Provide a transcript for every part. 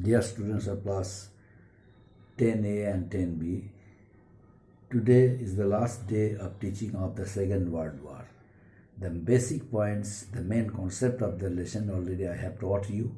Dear students of class 10A and 10B, today is the last day of teaching of the Second World War. The basic points, the main concept of the lesson already I have taught you,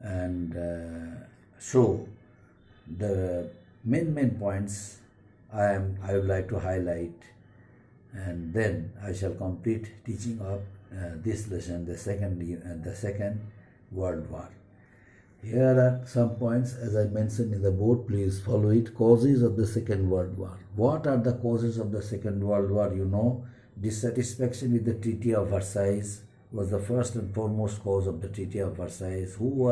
and so the main points I would like to highlight, and then I shall complete teaching of this lesson, the Second World War. Here are some points as I mentioned in the board. Please follow it. Causes of the Second World War. What are the causes of the Second World War? You know, dissatisfaction with the Treaty of Versailles was the first and foremost cause of the Treaty of Versailles. Who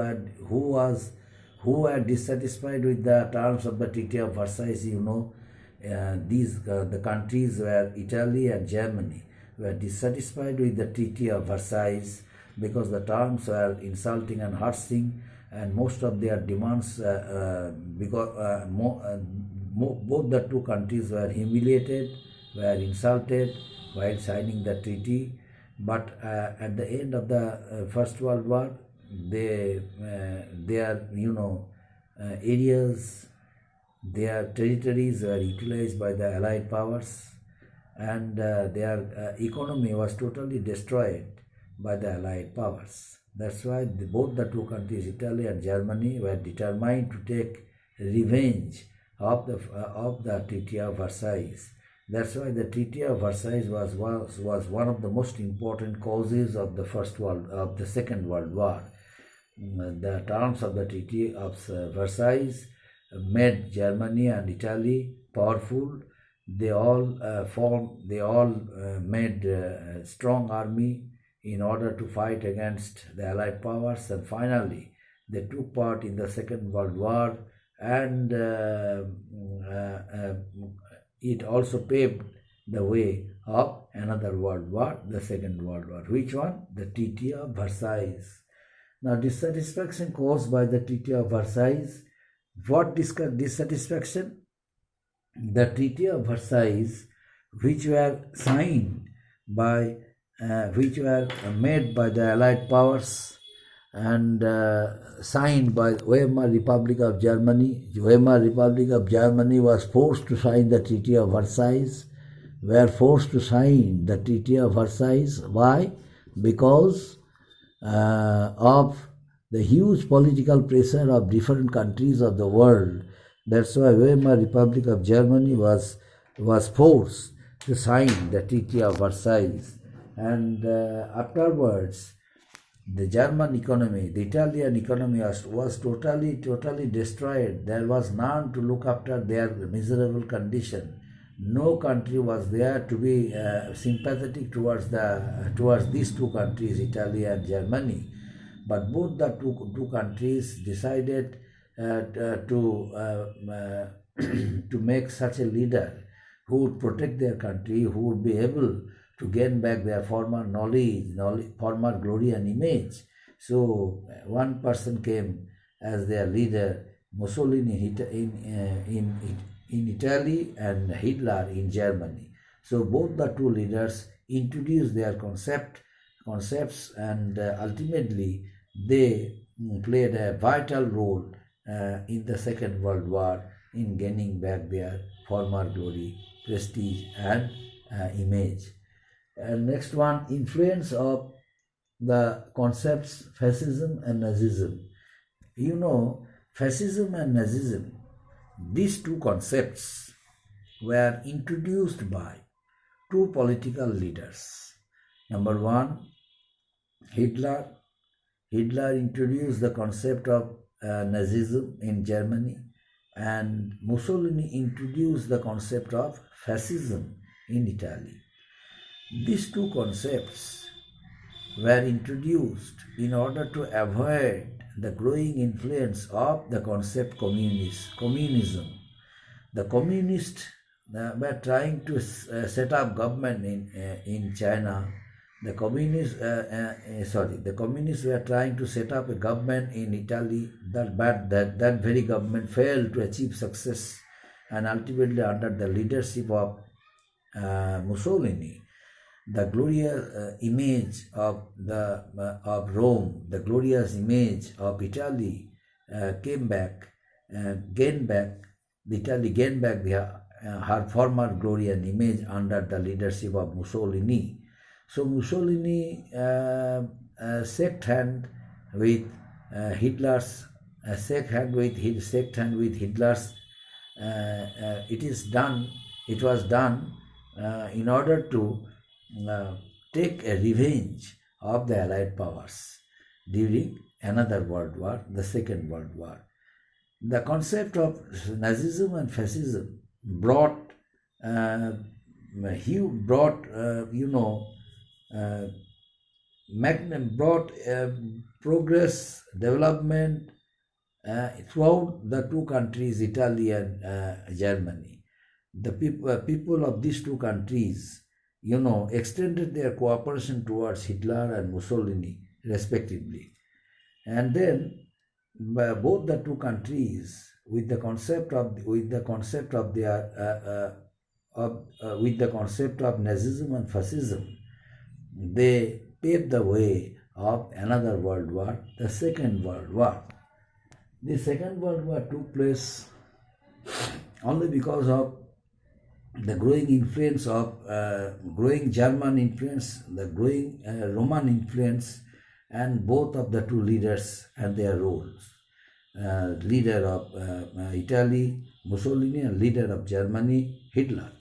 had dissatisfied with the terms of the Treaty of Versailles? You know, the countries were Italy and Germany were dissatisfied with the Treaty of Versailles because the terms were insulting and harassing, and most of their demands, both the two countries were humiliated, were insulted while signing the treaty. But at the end of the First World War, their areas, their territories were utilized by the Allied powers, and their economy was totally destroyed by the Allied powers. That's why both the two countries, Italy and Germany, were determined to take revenge of the Treaty of Versailles. That's why the Treaty of Versailles was one of the most important causes of the Second World War. The terms of the Treaty of Versailles made Germany and Italy powerful. They all made a strong army in order to fight against the Allied powers, and finally they took part in the Second World War, and it also paved the way of another World War, the Second World War. Which one? The Treaty of Versailles. Now, dissatisfaction caused by the Treaty of Versailles. What dissatisfaction? The Treaty of Versailles, which were made by the Allied powers and signed by Weimar Republic of Germany. Weimar Republic of Germany was forced to sign the Treaty of Versailles. Were forced to sign the Treaty of Versailles. Why? Because of the huge political pressure of different countries of the world. That's why Weimar Republic of Germany was forced to sign the Treaty of Versailles. And afterwards, the German economy, the Italian economy was totally destroyed. There was none to look after their miserable condition. No country was there to be sympathetic towards these two countries, Italy and Germany. But both the two countries decided to make such a leader who would protect their country, who would be able to gain back their former knowledge, former glory and image. So one person came as their leader, Mussolini in Italy and Hitler in Germany. So both the two leaders introduced their concepts, and ultimately they played a vital role in the Second World War in gaining back their former glory, prestige and image. And next one, influence of the concepts fascism and Nazism. You know, fascism and Nazism, these two concepts were introduced by two political leaders. Number one, Hitler. Hitler introduced the concept of Nazism in Germany, and Mussolini introduced the concept of fascism in Italy. These two concepts were introduced in order to avoid the growing influence of the concept communism. The communists were trying to set up government in China. The communists were trying to set up a government in Italy. That very government failed to achieve success, and ultimately under the leadership of Mussolini, the glorious image of Rome, the glorious image of Italy came back, gained back, Italy gained back her former glory and image under the leadership of Mussolini. So Mussolini shook hand with Hitler's, shook hand with Hitler's. It was done in order to take a revenge of the Allied powers during another World War, the Second World War. The concept of Nazism and fascism brought progress, development throughout the two countries, Italy and Germany. The people of these two countries, extended their cooperation towards Hitler and Mussolini, respectively. And then both the two countries, with the concept of Nazism and fascism, they paved the way of another World War, the Second World War. The Second World War took place only because of the growing influence of growing German influence, the growing Roman influence, and both of the two leaders and their roles. Leader of Italy, Mussolini, and leader of Germany, Hitler.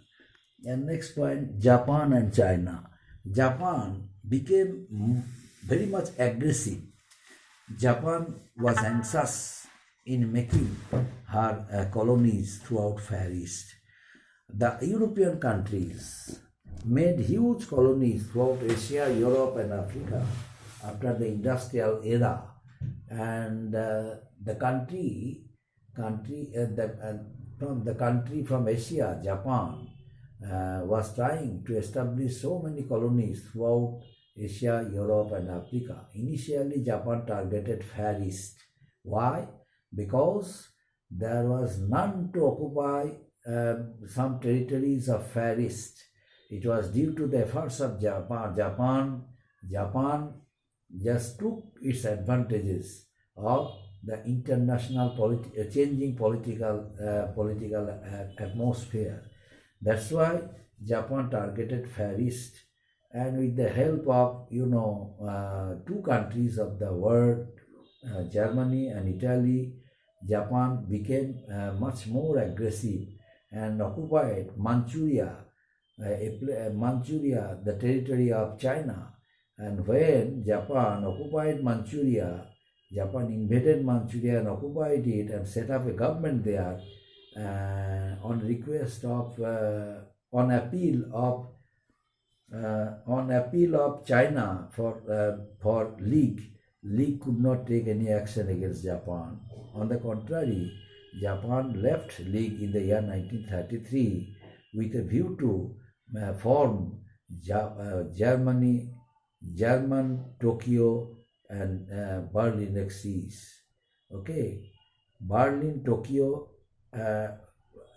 And next point, Japan and China. Japan became very much aggressive. Japan was anxious in making her colonies throughout Far East. The European countries made huge colonies throughout Asia, Europe, and Africa after the industrial era, and the country from Asia, Japan, was trying to establish so many colonies throughout Asia, Europe, and Africa. Initially, Japan targeted Far East. Why? Because there was none to occupy some territories of Far East. It was due to the efforts of Japan. Japan just took its advantages of the international changing political atmosphere. That's why Japan targeted Far East, and with the help of two countries of the world, Germany and Italy, Japan became much more aggressive and occupied Manchuria, the territory of China. And when Japan occupied Manchuria, Japan invaded Manchuria and occupied it and set up a government there on appeal of China for League. League could not take any action against Japan. On the contrary, Japan left League in the year 1933 with a view to form German Tokyo and Berlin axis. Okay, Berlin Tokyo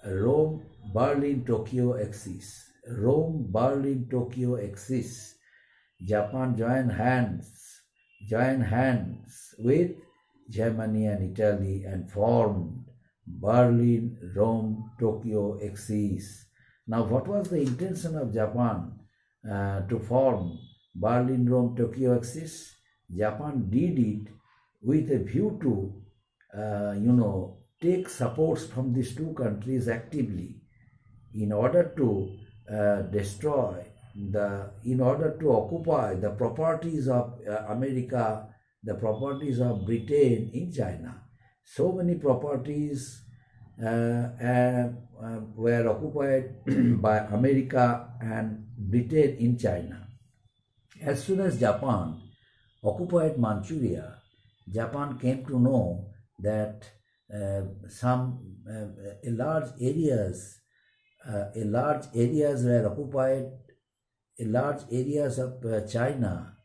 Rome Berlin Tokyo axis. Rome Berlin Tokyo axis. Japan joined hands with Germany and Italy and formed Berlin Rome Tokyo axis. Now, what was the intention of Japan to form Berlin Rome Tokyo axis? Japan did it with a view to take supports from these two countries actively in order to occupy the properties of America, the properties of Britain in China. So many properties were occupied by America and Britain in China. As soon as Japan occupied Manchuria, Japan came to know that large areas were occupied. Large areas of China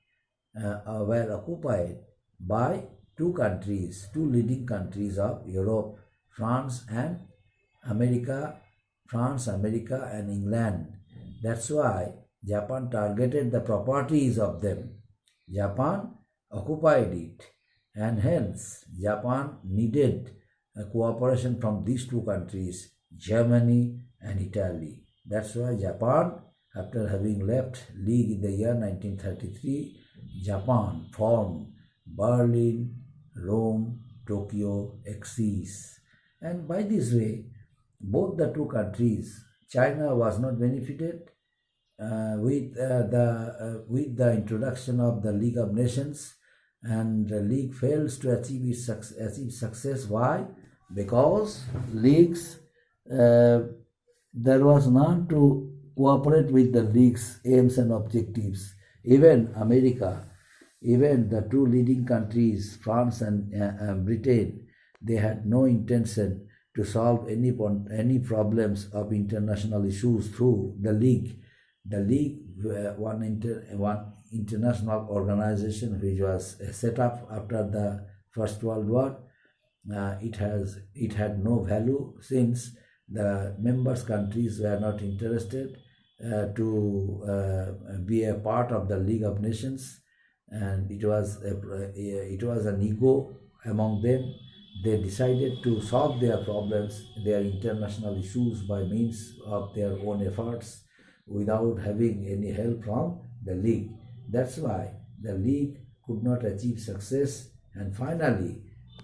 were occupied by two leading countries of Europe, France, America, and England. That's why Japan targeted the properties of them. Japan occupied it, and hence Japan needed cooperation from these two countries, Germany and Italy. That's why Japan, after having left League in the year 1933, Japan formed Berlin, Rome, Tokyo axis. And by this way, both the two countries, China was not benefited with the introduction of the League of Nations, and the League fails to achieve success. Why? Because Leagues there was none to cooperate with the League's aims and objectives. Even America, even the two leading countries, France and Britain, they had no intention to solve any problems of international issues through the League. The League, one international organization which was set up after the First World War, it had no value since the members countries were not interested to be a part of the League of Nations, and it was an ego among them. They decided to solve their problems, their international issues by means of their own efforts without having any help from the League. That's why the League could not achieve success, and finally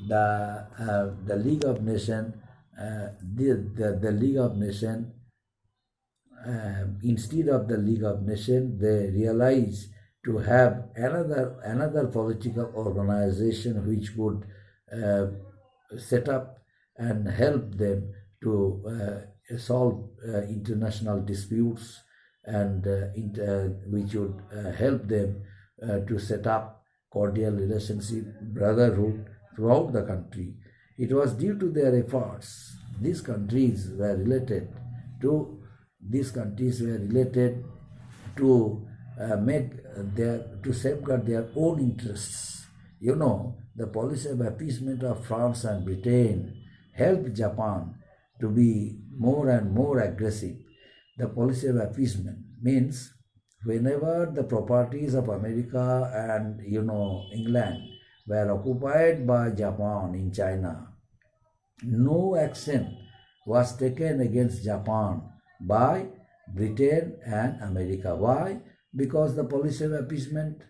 the League of Nations the League of Nations instead of the League of Nations, they realized to have another political organization which could set up and help them to solve international disputes, and which would help them to set up cordial relationship, brotherhood throughout the country. It was due to their efforts these countries were related to to safeguard their own interests. The policy of appeasement of France and Britain helped Japan to be more and more aggressive. The policy of appeasement means whenever the properties of America and England were occupied by Japan in China, no action was taken against Japan by Britain and America. Why? Because the policy of appeasement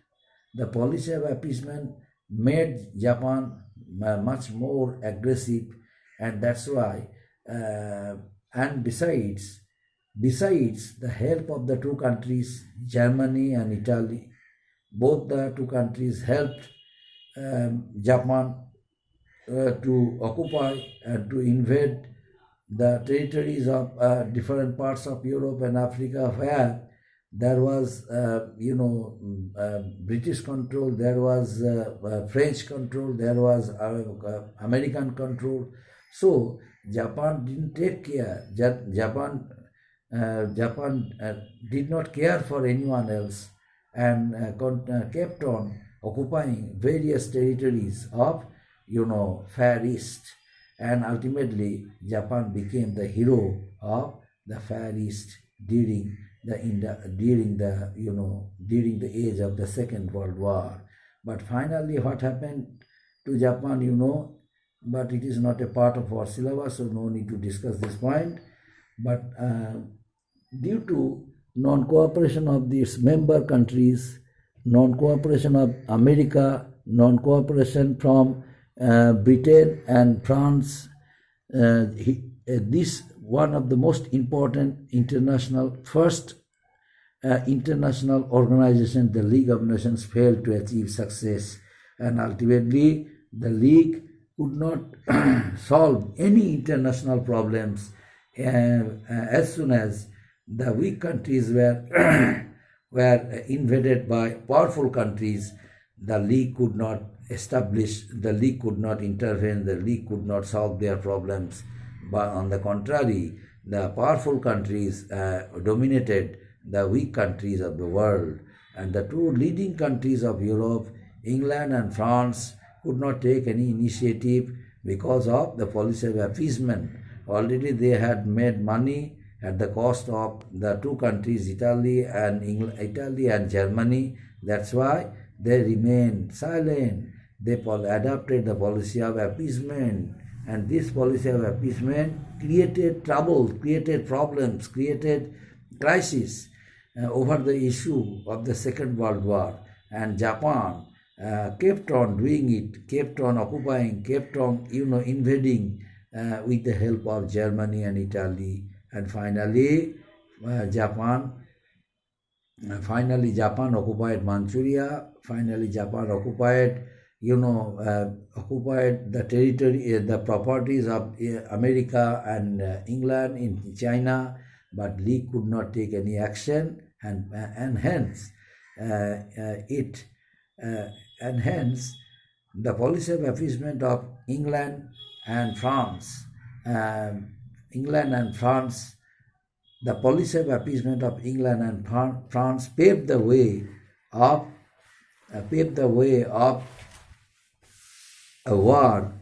made Japan much more aggressive, and that's why. And besides the help of the two countries, Germany and Italy, both the two countries helped Japan to occupy and to invade the territories of different parts of Europe and Africa, where there was British control, there was French control, there was American control. So Japan didn't take care. Japan did not care for anyone else, and kept on occupying various territories of Far East, and ultimately Japan became the hero of the Far East during the age of the Second World War. But finally, what happened to Japan, but it is not a part of our syllabus, so no need to discuss this point. But due to non-cooperation of these member countries, non-cooperation of America, non-cooperation from Britain and France, this one of the most important international organization, the League of Nations, failed to achieve success, and ultimately the League could not solve any international problems as soon as the weak countries were invaded by powerful countries. The League could not establish, the League could not intervene, the League could not solve their problems. But on the contrary, the powerful countries dominated the weak countries of the world, and the two leading countries of Europe, England and France, could not take any initiative because of the policy of appeasement. Already they had made money at the cost of the two countries, Italy and Germany. That's why they remained silent. they adopted the policy of appeasement, and this policy of appeasement created trouble, created problems, created crisis over the issue of the Second World War. And Japan kept on doing it, kept on occupying, kept on invading with the help of Germany and Italy, and finally Japan occupied Manchuria. Finally, Japan occupied the territory, the properties of America and England in China, but Lee could not take any action, and hence the policy of appeasement of England and France. The policy of appeasement of England and France paved the way of a war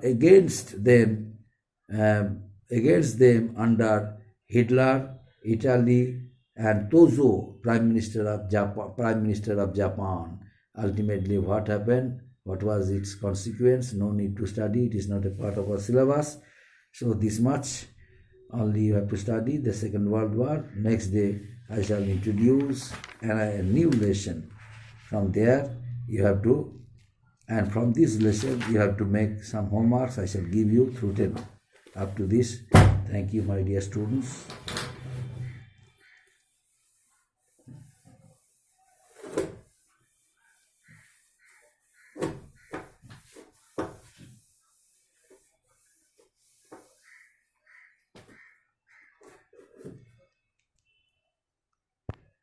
against them under Hitler, Italy, and Tozo, Prime Minister of Japan. Ultimately, what happened? What was its consequence? No need to study. It is not a part of our syllabus. So this much only you have to study. The Second World War. Next day I shall introduce a new lesson. From there you have to, and from this lesson you have to make some homeworks. I shall give you through 10. Up to this, thank you, my dear students.